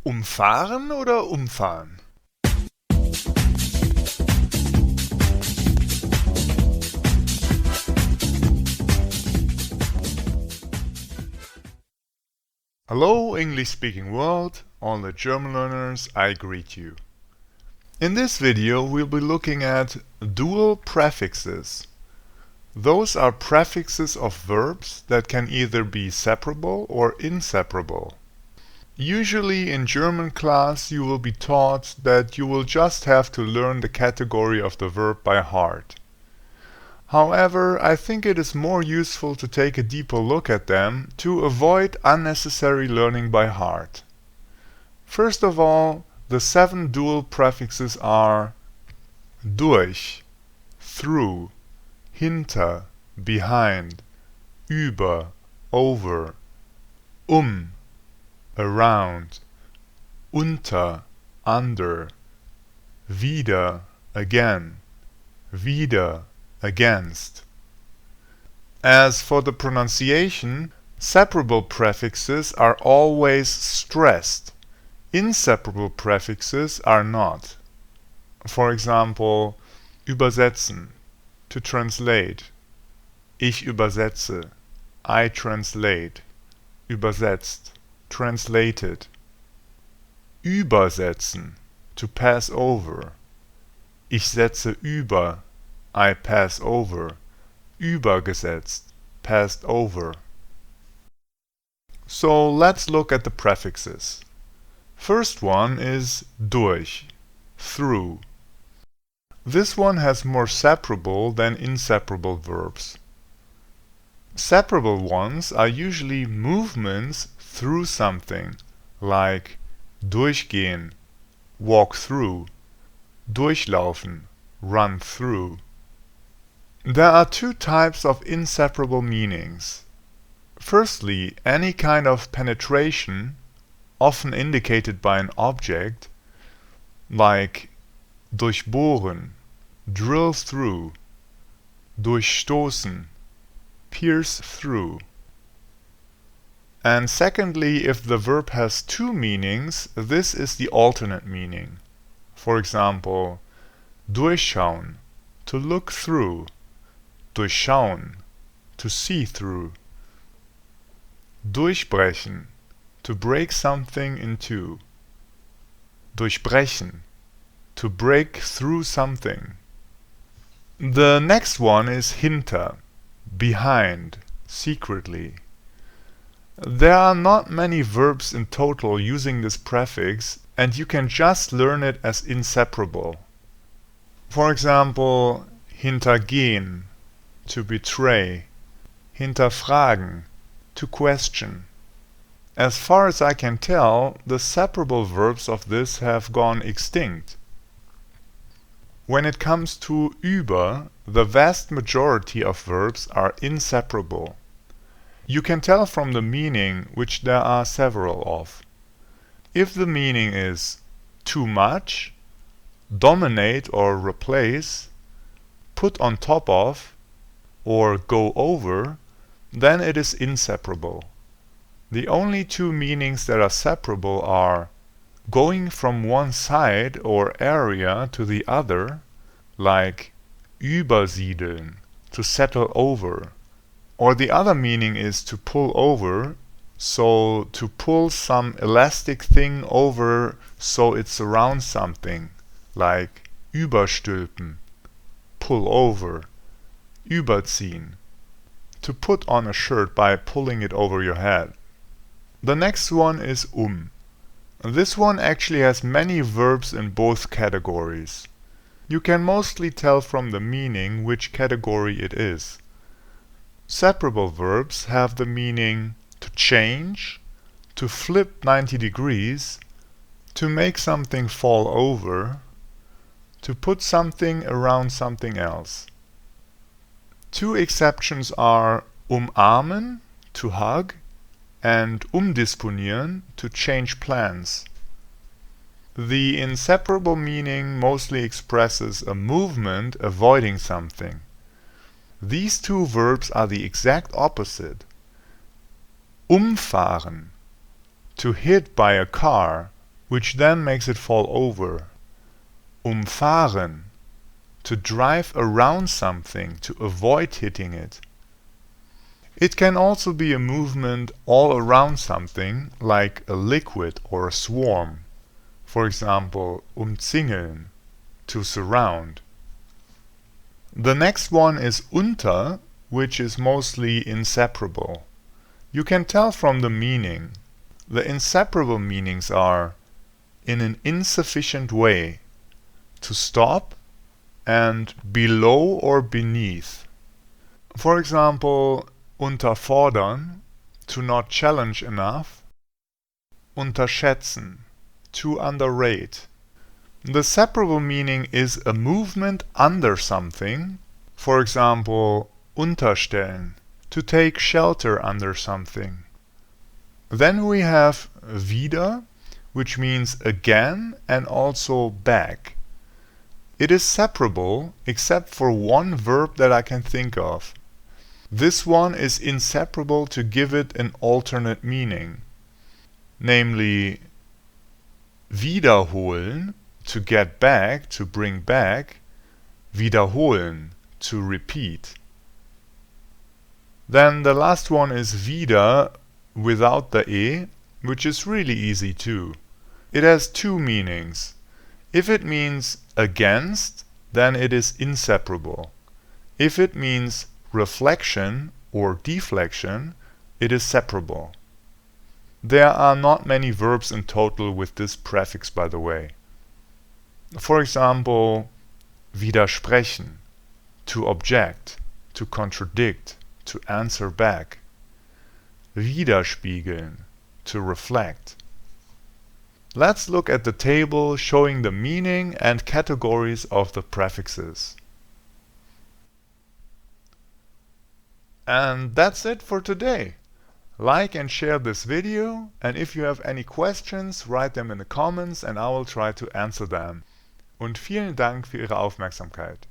Umfahren oder umfahren? Hello, English-speaking world, all the German learners, I greet you. In this video we'll be looking at dual prefixes. Those are prefixes of verbs that can either be separable or inseparable. Usually in German class you will be taught that you will just have to learn the category of the verb by heart. However, I think it is more useful to take a deeper look at them to avoid unnecessary learning by heart. First of all, the 7 dual prefixes are durch, through, hinter, behind, über, over, around, unter, under, wieder, again, wieder, against. As for the pronunciation, separable prefixes are always stressed. Inseparable prefixes are not. For example, übersetzen, to translate. Ich übersetze, I translate. Übersetzt, translated. Übersetzen, to pass over. Ich setze über, I pass over. Übergesetzt, passed over. So let's look at the prefixes. First one is durch, through. This one has more separable than inseparable verbs. Separable ones are usually movements through something, like durchgehen, walk through, durchlaufen, run through. There are 2 types of inseparable meanings. Firstly, any kind of penetration, often indicated by an object, like durchbohren, drill through, durchstoßen, pierce through. And secondly, if the verb has 2 meanings, this is the alternate meaning. For example, durchschauen, to look through, durchschauen, to see through. Durchbrechen, to break something in two. Durchbrechen, to break through something. The next one is hinter, behind, secretly. There are not many verbs in total using this prefix, and you can just learn it as inseparable. For example, hintergehen, to betray, hinterfragen, to question. As far as I can tell, the separable verbs of this have gone extinct. When it comes to über, the vast majority of verbs are inseparable. You can tell from the meaning, which there are several of. If the meaning is too much, dominate or replace, put on top of, or go over, then it is inseparable. The only 2 meanings that are separable are going from one side or area to the other, like übersiedeln, to settle over. Or the other meaning is to pull over, so to pull some elastic thing over so it surrounds something, like überstülpen, pull over, überziehen, to put on a shirt by pulling it over your head. The next one is This one actually has many verbs in both categories. You can mostly tell from the meaning which category it is. Separable verbs have the meaning to change, to flip 90 degrees, to make something fall over, to put something around something else. 2 exceptions are umarmen, to hug, and umdisponieren, to change plans. The inseparable meaning mostly expresses a movement avoiding something. These 2 verbs are the exact opposite. Umfahren, to hit by a car, which then makes it fall over. Umfahren, to drive around something, to avoid hitting it. It can also be a movement all around something, like a liquid or a swarm. For example, umzingeln, to surround. The next one is Unter, which is mostly inseparable. You can tell from the meaning. The inseparable meanings are in an insufficient way, to stop, and below or beneath. For example, unterfordern, to not challenge enough. Unterschätzen, to underrate. The separable meaning is a movement under something. For example, unterstellen, to take shelter under something. Then we have Wieder, which means again and also back. It is separable except for one verb that I can think of. This one is inseparable to give it an alternate meaning, namely wiederholen, to get back, to bring back, wiederholen, to repeat. Then the last one is wieder without the e, which is really easy too. It has two meanings. If it means against, then it is inseparable. If it means reflection or deflection, it is separable. There are not many verbs in total with this prefix, by the way. For example, widersprechen, to object, to contradict, to answer back. Widerspiegeln, to reflect. Let's look at the table showing the meaning and categories of the prefixes. And that's it for today. Like and share this video, and if you have any questions, write them in the comments and I will try to answer them. Und vielen Dank für Ihre Aufmerksamkeit.